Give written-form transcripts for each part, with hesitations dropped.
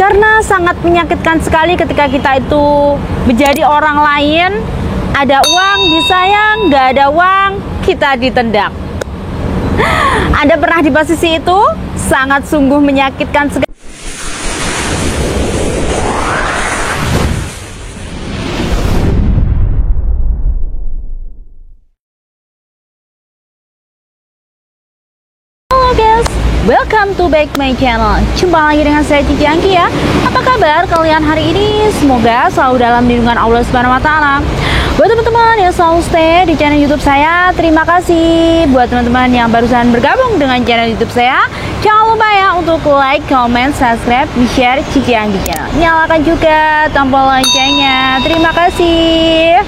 Karena sangat menyakitkan sekali ketika kita itu menjadi orang lain, ada uang disayang, nggak ada uang kita ditendang. Anda pernah di posisi itu? Sangat sungguh menyakitkan sekali. Welcome to back my channel. Jumpa lagi dengan saya Cici Angki ya. Apa kabar kalian hari ini? Semoga selalu dalam lindungan Allah Subhanahu wa taala. Buat teman-teman yang selalu stay di channel YouTube saya, terima kasih. Buat teman-teman yang barusan bergabung dengan channel YouTube saya, jangan lupa ya untuk like, comment, subscribe, share Cici Angki channel. Nyalakan juga tombol loncengnya. Terima kasih.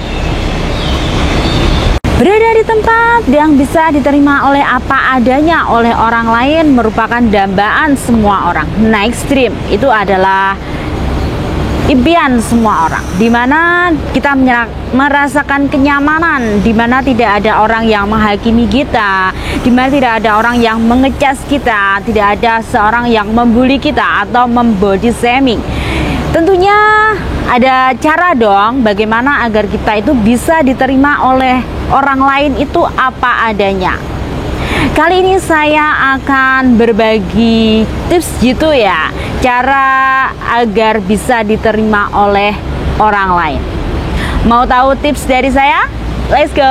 Berada di tempat yang bisa diterima oleh apa adanya oleh orang lain merupakan dambaan semua orang. Naik stream itu adalah impian semua orang, dimana kita merasakan kenyamanan, dimana tidak ada orang yang menghakimi kita, dimana tidak ada orang yang mengecas kita, tidak ada seorang yang membuli kita atau membody shaming. Tentunya ada cara dong bagaimana agar kita itu bisa diterima oleh orang lain itu apa adanya. Kali ini saya akan berbagi tips gitu ya, cara agar bisa diterima oleh orang lain. Mau tahu tips dari saya? Let's go.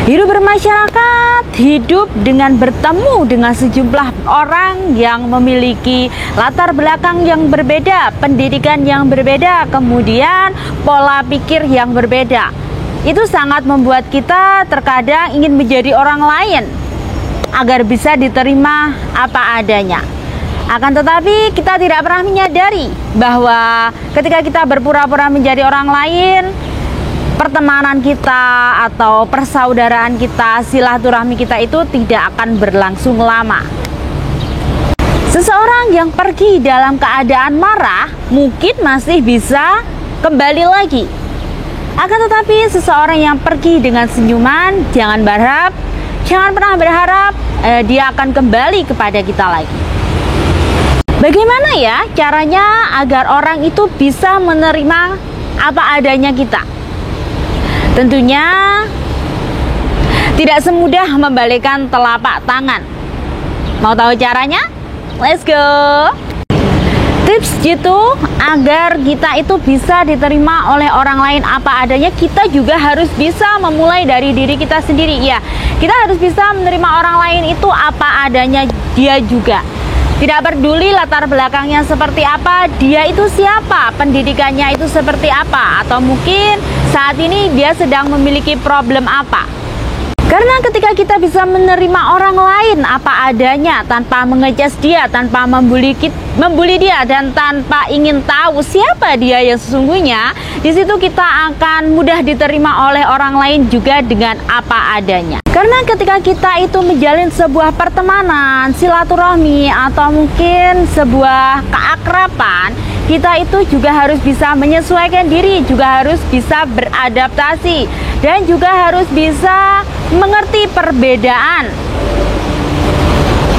Hidup bermasyarakat, hidup dengan bertemu dengan sejumlah orang yang memiliki latar belakang yang berbeda, pendidikan yang berbeda, kemudian pola pikir yang berbeda. Itu sangat membuat kita terkadang ingin menjadi orang lain agar bisa diterima apa adanya. Akan tetapi kita tidak pernah menyadari bahwa ketika kita berpura-pura menjadi orang lain, pertemanan kita atau persaudaraan kita, silaturahmi kita itu tidak akan berlangsung lama. Seseorang yang pergi dalam keadaan marah mungkin masih bisa kembali lagi. Akan tetapi seseorang yang pergi dengan senyuman, jangan pernah berharap dia akan kembali kepada kita lagi. Bagaimana ya caranya agar orang itu bisa menerima apa adanya kita? Tentunya tidak semudah membalikkan telapak tangan. Mau tahu caranya? Let's go. Tips gitu agar kita itu bisa diterima oleh orang lain apa adanya, kita juga harus bisa memulai dari diri kita sendiri ya. Kita harus bisa menerima orang lain itu apa adanya dia juga. Tidak peduli latar belakangnya seperti apa, dia itu siapa, pendidikannya itu seperti apa, atau mungkin saat ini dia sedang memiliki problem apa. Karena ketika kita bisa menerima orang lain apa adanya, tanpa mengejek dia, tanpa membuli dia, dan tanpa ingin tahu siapa dia yang sesungguhnya, di situ kita akan mudah diterima oleh orang lain juga dengan apa adanya. Karena ketika kita itu menjalin sebuah pertemanan, silaturahmi, atau mungkin sebuah keakraban, kita itu juga harus bisa menyesuaikan diri, juga harus bisa beradaptasi, dan juga harus bisa mengerti perbedaan.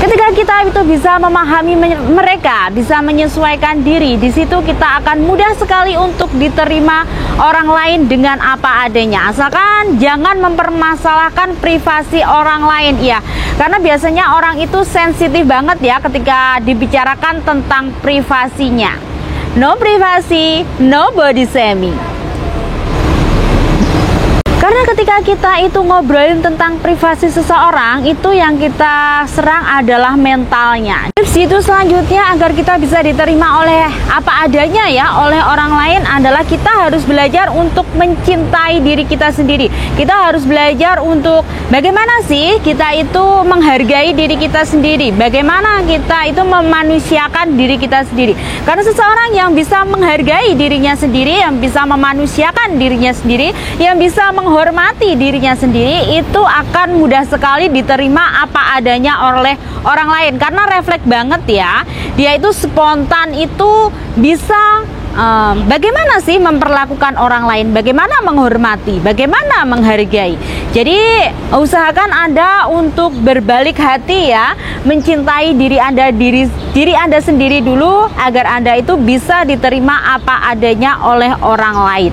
Ketika kita itu bisa memahami mereka, bisa menyesuaikan diri, di situ kita akan mudah sekali untuk diterima orang lain dengan apa adanya. Asalkan jangan mempermasalahkan privasi orang lain ya. Karena biasanya orang itu sensitif banget ya ketika dibicarakan tentang privasinya. No privasi, no body shaming. Karena ketika kita itu ngobrolin tentang privasi seseorang, itu yang kita serang adalah mentalnya. Tips itu selanjutnya agar kita bisa diterima oleh apa adanya ya, oleh orang lain adalah kita harus belajar untuk mencintai diri kita sendiri. Kita harus belajar untuk bagaimana sih kita itu menghargai diri kita sendiri, bagaimana kita itu memanusiakan diri kita sendiri. Karena seseorang yang bisa menghargai dirinya sendiri, yang bisa memanusiakan dirinya sendiri, yang bisa menghormati dirinya sendiri, itu akan mudah sekali diterima apa adanya oleh orang lain. Karena refleks banget ya, dia itu spontan itu bisa bagaimana sih memperlakukan orang lain, bagaimana menghormati, bagaimana menghargai. Jadi usahakan Anda untuk berbalik hati ya, mencintai diri Anda sendiri dulu agar Anda itu bisa diterima apa adanya oleh orang lain.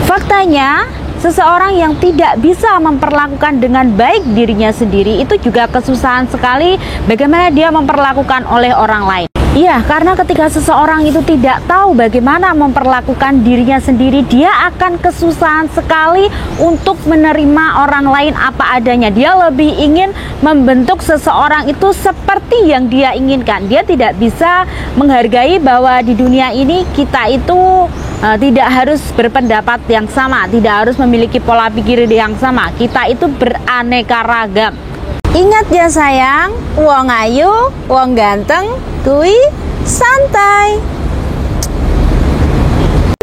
Faktanya, seseorang yang tidak bisa memperlakukan dengan baik dirinya sendiri itu juga kesusahan sekali bagaimana dia memperlakukan oleh orang lain. Iya, karena ketika seseorang itu tidak tahu bagaimana memperlakukan dirinya sendiri, dia akan kesusahan sekali untuk menerima orang lain apa adanya. Dia lebih ingin membentuk seseorang itu seperti yang dia inginkan. Dia tidak bisa menghargai bahwa di dunia ini kita itu tidak harus berpendapat yang sama, tidak harus memiliki pola pikir yang sama. Kita itu beraneka ragam. Ingat ya sayang, wong ayu, wong ganteng, kui santai.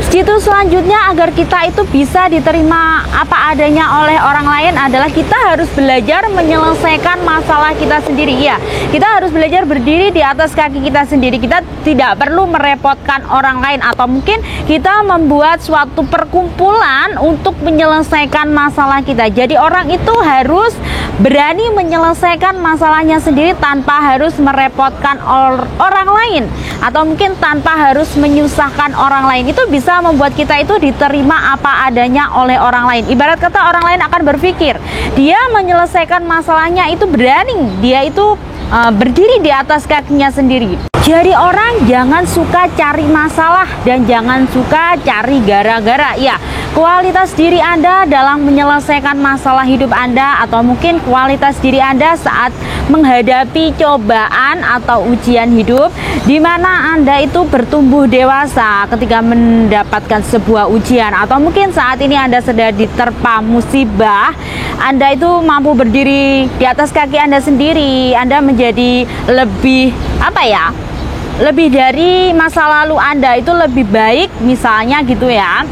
Itu selanjutnya agar kita itu bisa diterima apa adanya oleh orang lain adalah kita harus belajar menyelesaikan masalah kita sendiri. Ya, kita harus belajar berdiri di atas kaki kita sendiri. Kita tidak perlu merepotkan orang lain, atau mungkin kita membuat suatu perkumpulan untuk menyelesaikan masalah kita. Jadi orang itu harus berani menyelesaikan masalahnya sendiri tanpa harus merepotkan orang lain, atau mungkin tanpa harus menyusahkan orang lain. Itu bisa membuat kita itu diterima apa adanya oleh orang lain. Ibarat kata orang lain akan berpikir dia menyelesaikan masalahnya itu berani, dia itu berdiri di atas kakinya sendiri. Jadi orang jangan suka cari masalah dan jangan suka cari gara-gara. Ya, kualitas diri Anda dalam menyelesaikan masalah hidup Anda, atau mungkin kualitas diri Anda saat menghadapi cobaan atau ujian hidup, di mana Anda itu bertumbuh dewasa ketika mendapatkan sebuah ujian, atau mungkin saat ini Anda sedang diterpa musibah, Anda itu mampu berdiri di atas kaki Anda sendiri. Anda menjadi lebih lebih dari masa lalu Anda itu lebih baik misalnya gitu ya.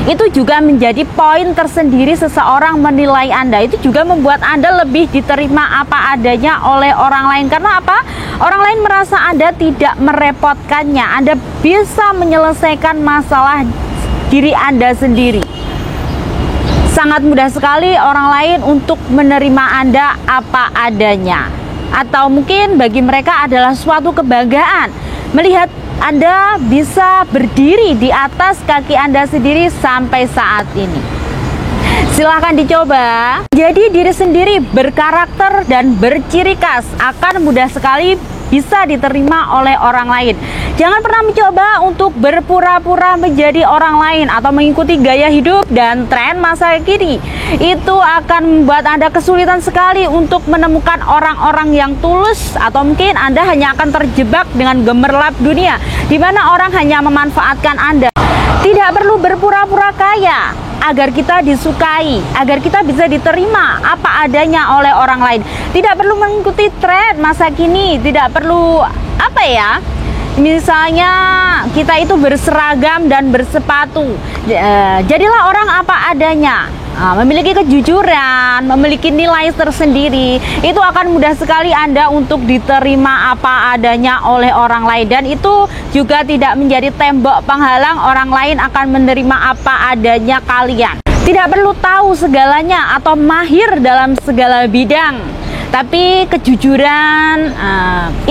Itu juga menjadi poin tersendiri seseorang menilai Anda. Itu juga membuat Anda lebih diterima apa adanya oleh orang lain. Karena apa? Orang lain merasa Anda tidak merepotkannya. Anda bisa menyelesaikan masalah diri Anda sendiri. Sangat mudah sekali orang lain untuk menerima Anda apa adanya. Atau mungkin bagi mereka adalah suatu kebanggaan melihat Anda bisa berdiri di atas kaki Anda sendiri sampai saat ini. Silahkan dicoba. Jadi diri sendiri berkarakter dan berciri khas akan mudah sekali bisa diterima oleh orang lain. Jangan pernah mencoba untuk berpura-pura menjadi orang lain atau mengikuti gaya hidup dan tren masa kini. Itu akan membuat Anda kesulitan sekali untuk menemukan orang-orang yang tulus, atau mungkin Anda hanya akan terjebak dengan gemerlap dunia di mana orang hanya memanfaatkan Anda. Tidak perlu berpura-pura kaya agar kita disukai, agar kita bisa diterima apa adanya oleh orang lain. Tidak perlu mengikuti tren masa kini, tidak perlu misalnya kita itu berseragam dan bersepatu. Jadilah orang apa adanya. Memiliki kejujuran, memiliki nilai tersendiri, itu akan mudah sekali Anda untuk diterima apa adanya oleh orang lain. Dan itu juga tidak menjadi tembok penghalang orang lain akan menerima apa adanya kalian. Tidak perlu tahu segalanya atau mahir dalam segala bidang, tapi kejujuran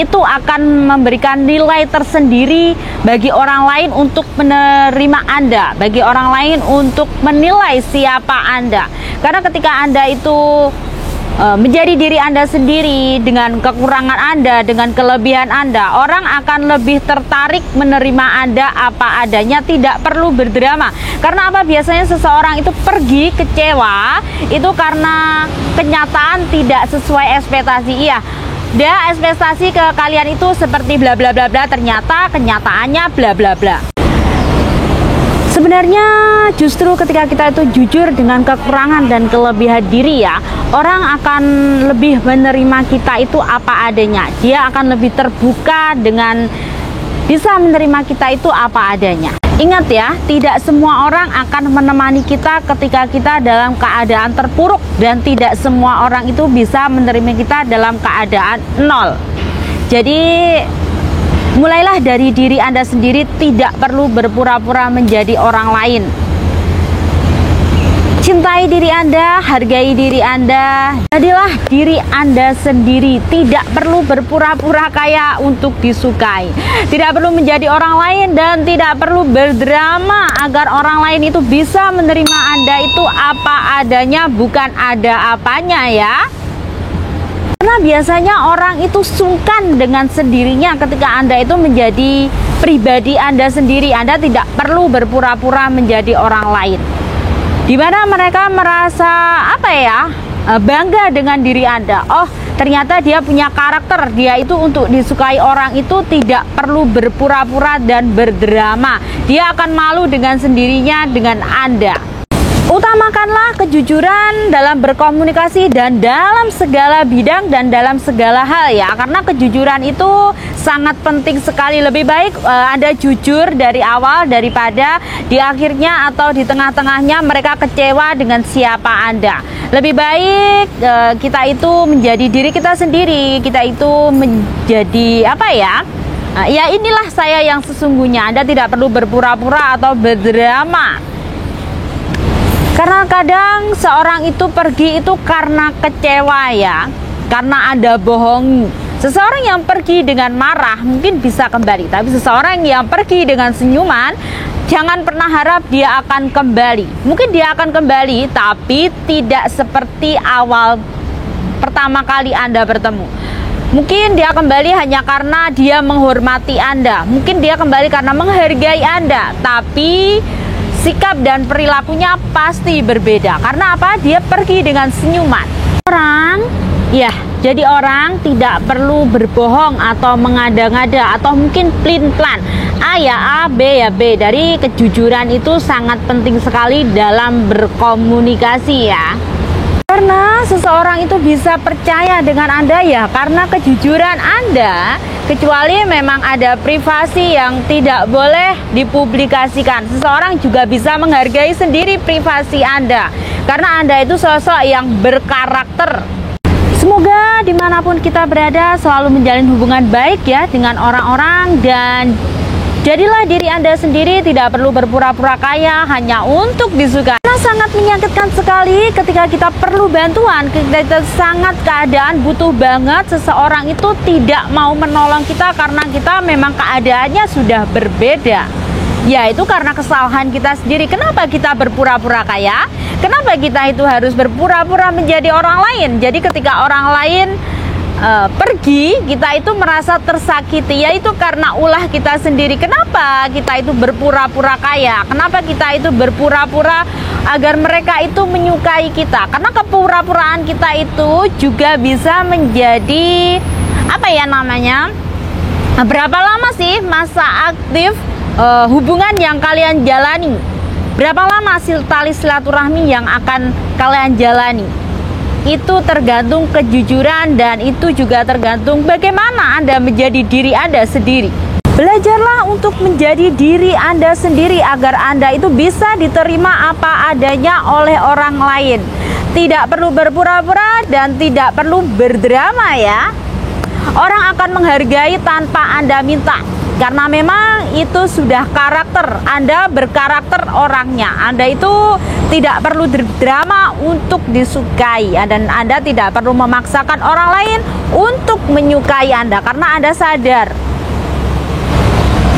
itu akan memberikan nilai tersendiri bagi orang lain untuk menerima Anda, bagi orang lain untuk menilai siapa Anda. Karena ketika Anda itu menjadi diri Anda sendiri dengan kekurangan Anda, dengan kelebihan Anda, orang akan lebih tertarik menerima Anda apa adanya, tidak perlu berdrama. Karena apa? Biasanya seseorang itu pergi kecewa itu karena kenyataan tidak sesuai ekspektasi. Iya, dia ekspektasi ke kalian itu seperti bla bla bla bla, ternyata kenyataannya bla bla bla. Sebenarnya justru ketika kita itu jujur dengan kekurangan dan kelebihan diri ya, orang akan lebih menerima kita itu apa adanya. Dia akan lebih terbuka dengan bisa menerima kita itu apa adanya. Ingat ya, tidak semua orang akan menemani kita ketika kita dalam keadaan terpuruk, dan tidak semua orang itu bisa menerima kita dalam keadaan nol. Jadi Mulailah dari diri Anda sendiri, tidak perlu berpura-pura menjadi orang lain. Cintai diri Anda, hargai diri Anda, jadilah diri Anda sendiri. Tidak perlu berpura-pura kaya untuk disukai. Tidak perlu menjadi orang lain dan tidak perlu berdrama agar orang lain itu bisa menerima Anda itu apa adanya, bukan ada apanya ya. Karena biasanya orang itu sungkan dengan sendirinya ketika Anda itu menjadi pribadi Anda sendiri. Anda tidak perlu berpura-pura menjadi orang lain. Di mana mereka merasa bangga dengan diri Anda. Oh, ternyata dia punya karakter, dia itu untuk disukai orang itu tidak perlu berpura-pura dan berdrama. Dia akan malu dengan sendirinya dengan Anda. Utamakanlah kejujuran dalam berkomunikasi dan dalam segala bidang dan dalam segala hal ya, karena kejujuran itu sangat penting sekali. Lebih baik Anda jujur dari awal daripada di akhirnya atau di tengah-tengahnya mereka kecewa dengan siapa Anda. Lebih baik kita itu menjadi diri kita sendiri, kita itu menjadi ya inilah saya yang sesungguhnya. Anda tidak perlu berpura-pura atau berdrama. Karena kadang seorang itu pergi itu karena kecewa ya, karena Anda bohongi. Seseorang yang pergi dengan marah mungkin bisa kembali, tapi seseorang yang pergi dengan senyuman, jangan pernah harap dia akan kembali. Mungkin dia akan kembali, tapi tidak seperti awal pertama kali Anda bertemu. Mungkin dia kembali hanya karena dia menghormati Anda. Mungkin dia kembali karena menghargai Anda, tapi sikap dan perilakunya pasti berbeda. Karena apa? Dia pergi dengan senyuman. Jadi orang tidak perlu berbohong atau mengada-ngada atau mungkin plan-plan. A ya A, B ya B. Dari kejujuran itu sangat penting sekali dalam berkomunikasi ya. Karena seseorang itu bisa percaya dengan Anda ya karena kejujuran Anda, kecuali memang ada privasi yang tidak boleh dipublikasikan. Seseorang juga bisa menghargai sendiri privasi Anda karena Anda itu sosok yang berkarakter. Semoga dimanapun kita berada selalu menjalin hubungan baik ya dengan orang-orang, dan jadilah diri Anda sendiri, tidak perlu berpura-pura kaya hanya untuk disukai. Karena sangat menyakitkan sekali ketika kita perlu bantuan, kita sangat keadaan butuh banget, seseorang itu tidak mau menolong kita karena kita memang keadaannya sudah berbeda. Ya itu karena kesalahan kita sendiri. Kenapa kita berpura-pura kaya? Kenapa kita itu harus berpura-pura menjadi orang lain? Jadi ketika orang lain pergi, kita itu merasa tersakiti, yaitu karena ulah kita sendiri. Kenapa kita itu berpura-pura kaya? Kenapa kita itu berpura-pura agar mereka itu menyukai kita? Karena kepura-puraan kita itu juga bisa menjadi berapa lama sih masa aktif hubungan yang kalian jalani? Berapa lama tali silaturahmi yang akan kalian jalani? Itu tergantung kejujuran, dan itu juga tergantung bagaimana Anda menjadi diri Anda sendiri. Belajarlah untuk menjadi diri Anda sendiri agar Anda itu bisa diterima apa adanya oleh orang lain. Tidak perlu berpura-pura dan tidak perlu berdrama ya. Orang akan menghargai tanpa Anda minta, karena memang itu sudah karakter Anda, berkarakter orangnya. Anda itu tidak perlu drama untuk disukai, dan Anda tidak perlu memaksakan orang lain untuk menyukai Anda, karena Anda sadar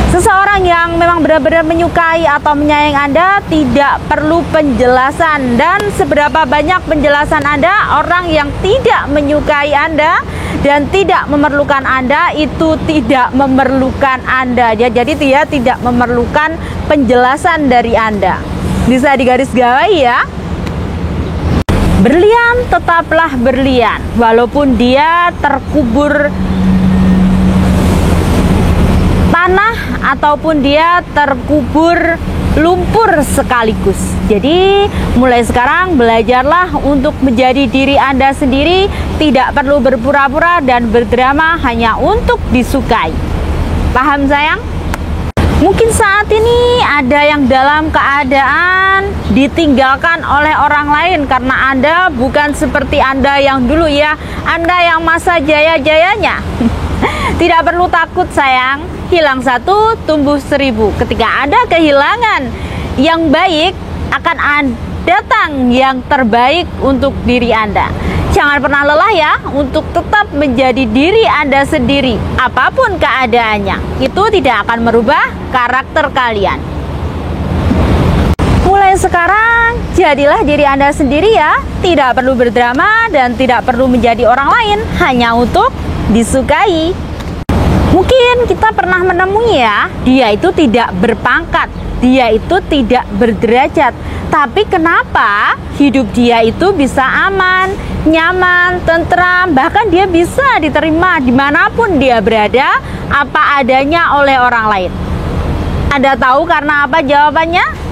seseorang yang memang benar-benar menyukai atau menyayangi Anda tidak perlu penjelasan. Dan seberapa banyak penjelasan Anda, orang yang tidak menyukai Anda dan tidak memerlukan Anda itu tidak memerlukan Anda. Jadi dia tidak memerlukan penjelasan dari Anda. Bisa digarisbawahi ya. Berlian tetaplah berlian walaupun dia terkubur tanah ataupun dia terkubur lumpur sekaligus. Jadi mulai sekarang belajarlah untuk menjadi diri Anda sendiri, tidak perlu berpura-pura dan berdrama hanya untuk disukai. Paham sayang? Mungkin saat ini ada yang dalam keadaan ditinggalkan oleh orang lain karena Anda bukan seperti Anda yang dulu ya, Anda yang masa jaya-jayanya. Tidak perlu takut sayang. hilang satu, tumbuh 1000. Ketika ada kehilangan yang baik, akan datang yang terbaik untuk diri Anda. Jangan pernah lelah ya untuk tetap menjadi diri Anda sendiri. Apapun keadaannya, itu tidak akan merubah karakter kalian. Mulai sekarang, jadilah diri Anda sendiri ya. Tidak perlu berdrama dan tidak perlu menjadi orang lain hanya untuk disukai. Mungkin kita pernah menemui ya, dia itu tidak berpangkat, dia itu tidak berderajat. Tapi kenapa hidup dia itu bisa aman, nyaman, tentram, bahkan dia bisa diterima dimanapun dia berada, apa adanya oleh orang lain? Anda tahu karena apa jawabannya?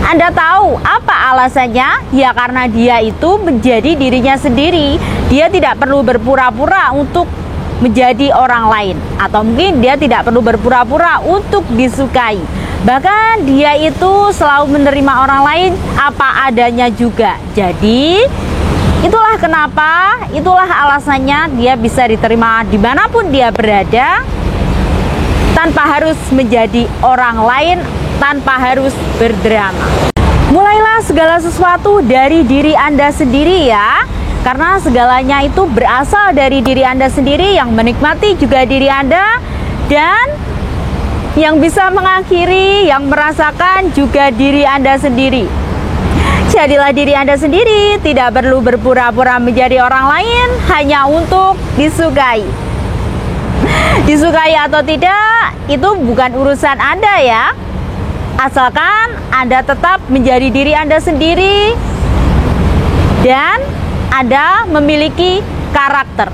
Anda tahu apa alasannya? Ya karena dia itu menjadi dirinya sendiri. Dia tidak perlu berpura-pura untuk menjadi orang lain. Atau mungkin dia tidak perlu berpura-pura untuk disukai. Bahkan dia itu selalu menerima orang lain apa adanya juga. Jadi itulah kenapa, itulah alasannya dia bisa diterima dimanapun dia berada, tanpa harus menjadi orang lain, tanpa harus berdrama. Mulailah segala sesuatu dari diri Anda sendiri ya. Karena segalanya itu berasal dari diri Anda sendiri, yang menikmati juga diri Anda, dan yang bisa mengakhiri, yang merasakan juga diri Anda sendiri. Jadilah diri Anda sendiri, tidak perlu berpura-pura menjadi orang lain hanya untuk disukai. Disukai atau tidak, itu bukan urusan Anda ya. Asalkan Anda tetap menjadi diri Anda sendiri dan Anda memiliki karakter.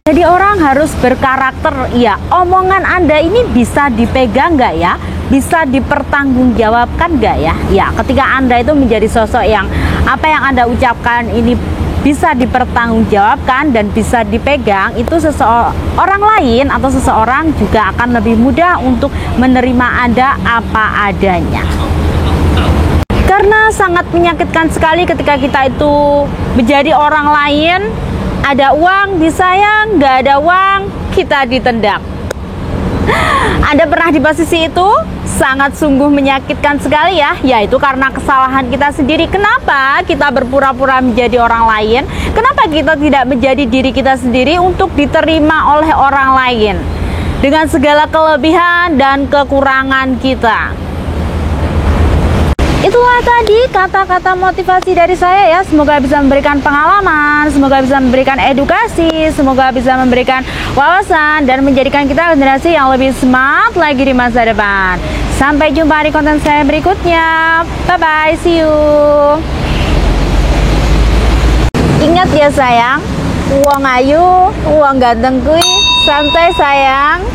Jadi orang harus berkarakter ya. Omongan Anda ini bisa dipegang nggak ya? Bisa dipertanggungjawabkan nggak ya? Ya, ketika Anda itu menjadi sosok yang apa yang Anda ucapkan ini bisa dipertanggungjawabkan dan bisa dipegang, itu seseorang lain atau seseorang juga akan lebih mudah untuk menerima Anda apa adanya. Karena sangat menyakitkan sekali ketika kita itu menjadi orang lain, ada uang disayang, nggak ada uang kita ditendang. Anda pernah di posisi itu? Sangat sungguh menyakitkan sekali ya. Yaitu karena kesalahan kita sendiri. Kenapa kita berpura-pura menjadi orang lain? Kenapa kita tidak menjadi diri kita sendiri untuk diterima oleh orang lain dengan segala kelebihan dan kekurangan kita? Itulah tadi kata-kata motivasi dari saya ya. Semoga bisa memberikan pengalaman, semoga bisa memberikan edukasi, semoga bisa memberikan wawasan dan menjadikan kita generasi yang lebih smart lagi di masa depan. Sampai jumpa di konten saya berikutnya. Bye bye, see you. Ingat ya sayang, uang ayu, uang ganteng kui, santai sayang.